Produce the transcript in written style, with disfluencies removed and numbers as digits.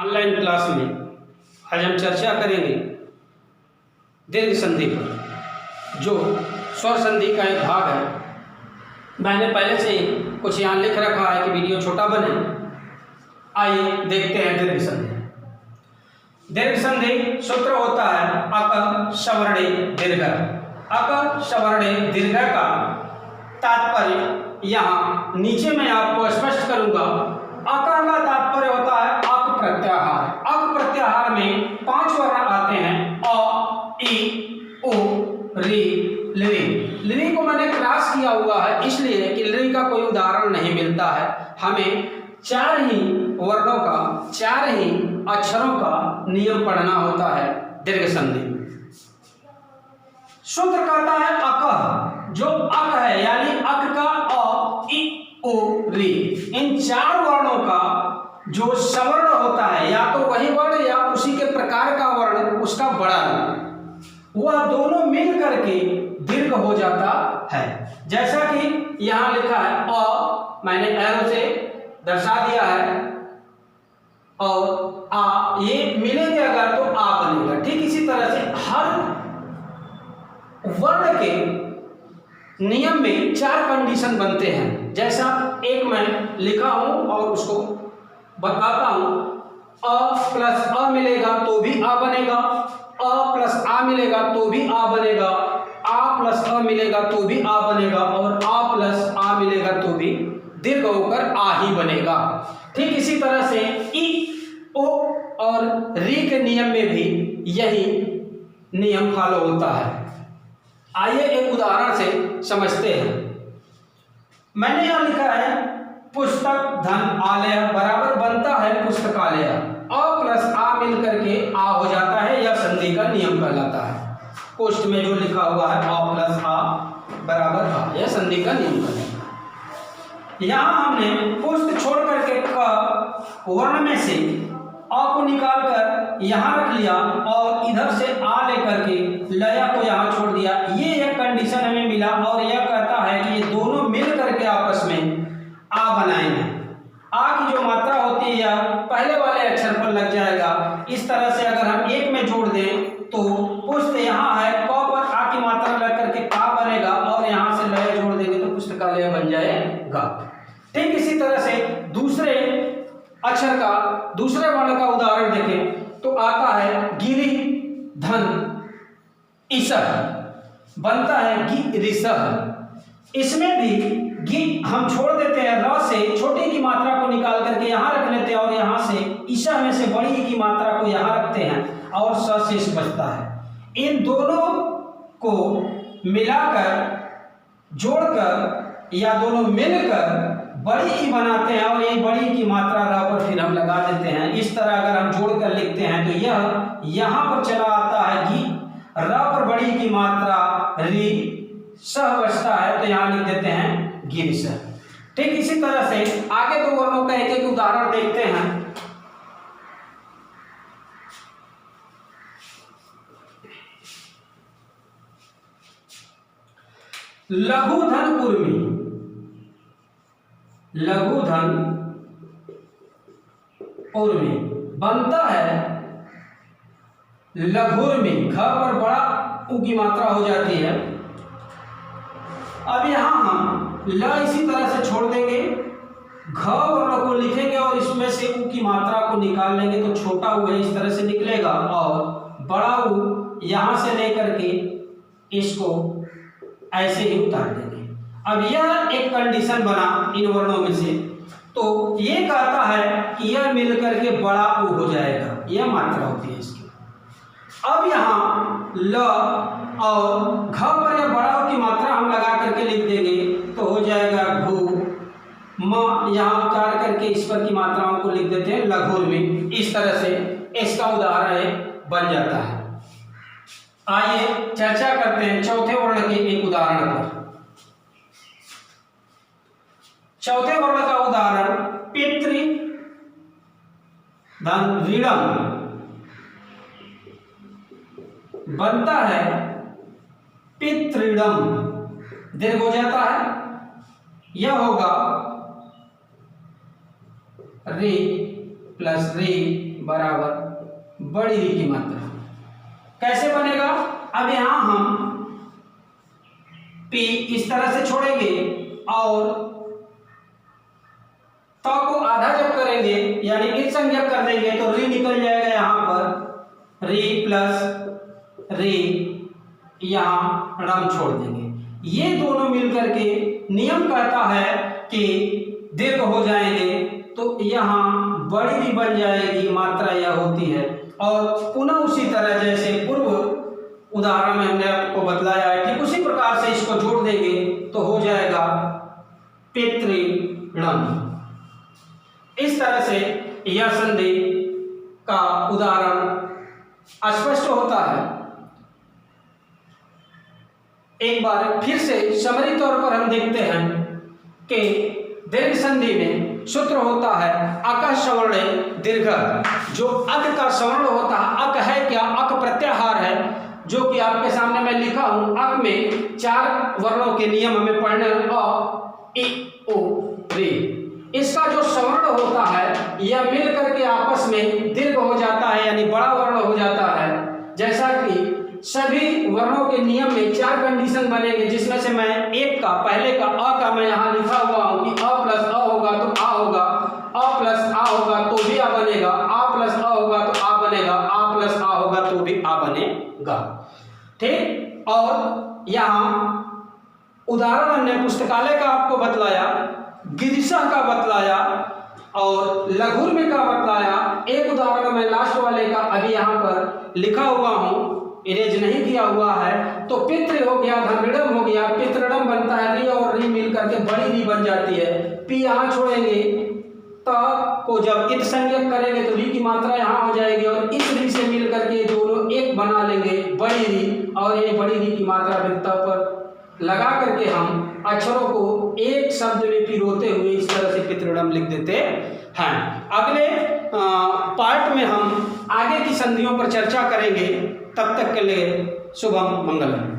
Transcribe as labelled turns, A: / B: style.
A: Online class में आज हम चर्चा करेंगे दीर्घ संधि पर, जो स्वर संधि का एक भाग है। मैंने पहले से ही कुछ यहाँ लिख रखा है कि वीडियो छोटा बने। आइए देखते हैं दीर्घ संधि। दीर्घ संधि सूत्र होता है अक सवर्णे दीर्घ। अक सवर्णे दीर्घ का तात्पर्य यहाँ नीचे मैं आपको स्पष्ट करूंगा। अक का तात्पर्य होता है अक प्रत्याहार। अक प्रत्याहार में 5 वर्ण आते हैं अ, इ, उ, री, लृ। लृ को मैंने क्रॉस किया हुआ है इसलिए कि लृ का कोई उदाहरण नहीं मिलता है। हमें 4 ही वर्णों का, 4 ही अक्षरों का नियम पढ़ना होता है दीर्घ संधि में। सूत्र कहता है अक, जो अक है यानी अक का अ, इ, उ, री, इन 4 वर्णों का जो सवर्ण होता है, या तो वही वर्ण या उसी के प्रकार का वर्ण, उसका बड़ा रूप, वह दोनों मिल करके दीर्घ हो जाता है। जैसा कि यहां लिखा है अ, मैंने एरो से दर्शा दिया है, और आ, ये मिलेंगे अगर तो आ बनेगा। ठीक इसी तरह से हर वर्ण के नियम में 4 कंडीशन बनते हैं। जैसा एक मैं लिखा हूं और उसको बताता हूं। अ प्लस अ मिलेगा तो भी आ बनेगा, अ प्लस आ मिलेगा तो भी आ बनेगा, आ प्लस अ मिलेगा तो भी आ बनेगा, और आ प्लस आ मिलेगा तो भी दीर्घ होकर आ ही बनेगा। ठीक इसी तरह से इ, ओ और री के नियम में भी यही नियम फॉलो होता है। आइए एक उदाहरण से समझते हैं। मैंने यहां लिखा है पुस्तक धन आलय बराबर बनता है पुस्तकालय। अ प्लस आ मिल करके आ हो जाता है, यह संधि का नियम कहलाता है। पोस्ट में जो लिखा हुआ है अ प्लस आ बराबर आ, यह संधि का नियम कहलाता है। यहां हमने पुस्त छोड़ करके क वर्ण में से अ को निकाल कर यहां रख लिया और इधर से आ लेकर के लय को यहां छोड़ दिया। ये एक कंडीशन हमें मिला और यह कहता है कि ये दोनों मिल करके आपस में आ बनाएंगे। आ की जो मात्रा होती है यह पहले वाले अक्षर पर लग जाएगा। इस तरह से अगर हम एक में जोड़ दें तो पुस्त यहाँ है, क पर आ की मात्रा लग करके का बनेगा, और यहाँ से लय जोड़ देंगे तो पुस्तकालय बन जाएगा। ठीक इसी तरह से दूसरे अक्षर का, दूसरे वर्ण का उदाहरण देखें तो आता है गिरि धन ईसह, बनता है गि ऋषह। इसमें भी गि हम छोड़ देते हैं, र से छोटी की मात्रा को निकाल करके यहाँ रख लेते हैं और यहाँ से ईशा में से बड़ी की मात्रा को यहाँ रखते हैं और स शेष बचता है। इन दोनों को मिलाकर, जोड़कर या दोनों मिलकर बड़ी ई बनाते हैं और ये बड़ी की मात्रा र पर फिर हम लगा देते हैं। इस तरह अगर हम जोड़कर लिखते हैं तो यह यहाँ पर चला आता है गि, र पर बड़ी की मात्रा री, सह बचता है तो यहाँ लिख देते हैं गिरिसह। ठीक इसी तरह से आगे 2 वर्णों का एक एक उदाहरण देखते हैं। लघुधन उर्मी, लघुधन उर्मी बनता है लघुर्मी। घ पर बड़ा उ की मात्रा हो जाती है। अब यहां हम ल इसी तरह से छोड़ देंगे, घ वर्ण को लिखेंगे और इसमें से उ की मात्रा को निकाल लेंगे तो छोटा उ है इस तरह से निकलेगा, और बड़ा उ यहां से लेकर के इसको ऐसे ही उतार देंगे। अब यह एक कंडीशन बना इन वर्णों में से, तो ये कहता है कि यह मिलकर के बड़ा उ हो जाएगा, यह मात्रा होती है इसकी। अब यहाँ ल और घ पर यह बड़ा उ की मात्रा हम लगा करके लिख देंगे तो हो जाएगा घु, म यहाँ उतार करके इस पर की मात्राओं को लिख देते हैं लघुर्मी। इस तरह से इसका उदाहरण बन जाता है। आइए चर्चा करते हैं चौथे वर्ण के एक उदाहरण पर। चौथे वर्ण का उदाहरण पितृ धन ऋणम बनता है पितृणम, दीर्घ हो जाता है। यह होगा रे प्लस रे बराबर बड़ी री की मात्रा। कैसे बनेगा? अब यहां हम P इस तरह से छोड़ेंगे और तो को आधा जब करेंगे यानी इस संज्ञक कर देंगे तो री निकल जाएगा यहां पर, री प्लस री, यहां रम छोड़ देंगे। ये दोनों मिलकर के नियम कहता है कि दीर्घ हो जाएंगे तो यहां बड़ी री बन जाएगी, मात्रा यह होती है। और पुनः उसी तरह जैसे पूर्व उदाहरण में हमने आपको बतलाया है ठीक उसी प्रकार से इसको जोड़ देंगे तो हो जाएगा पितृणम। इस तरह से यह संधि का उदाहरण स्पष्ट होता है। एक बार फिर से समरी तौर पर हम देखते हैं कि दीर्घ संधि में सूत्र होता है अक सवर्ण दीर्घ। जो अक का सवर्ण होता है, अक है क्या? अक प्रत्याहार है, जो कि आपके सामने मैं लिखा हूं। अक में 4 वर्णों के नियम हमें पढ़ने अ, इ, ओ, रे। इसका जो सवर्ण होता है यह मिल करके आपस में दीर्घ हो जाता है यानी बड़ा वर्ण हो जाता है। जैसा कि सभी वर्णों के नियम में 4 कंडीशन बनेंगे, जिसमें से मैं एक का पहले का अ का मैं यहाँ लिखा हुआ हूँ कि अ प्लस अ होगा तो आ होगा, अ प्लस आ होगा तो भी आ बनेगा, आ प्लस अ होगा तो आ बनेगा, आ प्लस आ होगा तो भी आ बनेगा। ठीक। और यहाँ उदाहरण हमने पुस्तकालय का आपको बतलाया, गिरिशा का बतलाया और लघुर्म का बतलाया। एक उदाहरण मैं लास्ट वाले का अभी यहाँ पर लिखा हुआ हूँ, इरेज नहीं किया हुआ है। तो पितृ हो गया, धनृणम हो गया, पितृणम बनता है री और री मिल करके बड़ी री बन जाती है। पी यहाँ छोड़ेंगे, त को जब इत संज्ञक करेंगे तो री की मात्रा यहाँ हो जाएगी और इस री से मिल करके दोनों एक बना लेंगे बड़ी री, और ये बड़ी री की मात्रा वृत्ता पर लगा करके हम अक्षरों को एक शब्द में पिरोते हुए इस तरह से पितृणम लिख देते हैं। अगले पार्ट में हम आगे की संधियों पर चर्चा करेंगे। तब तक के लिए शुभम मंगलम।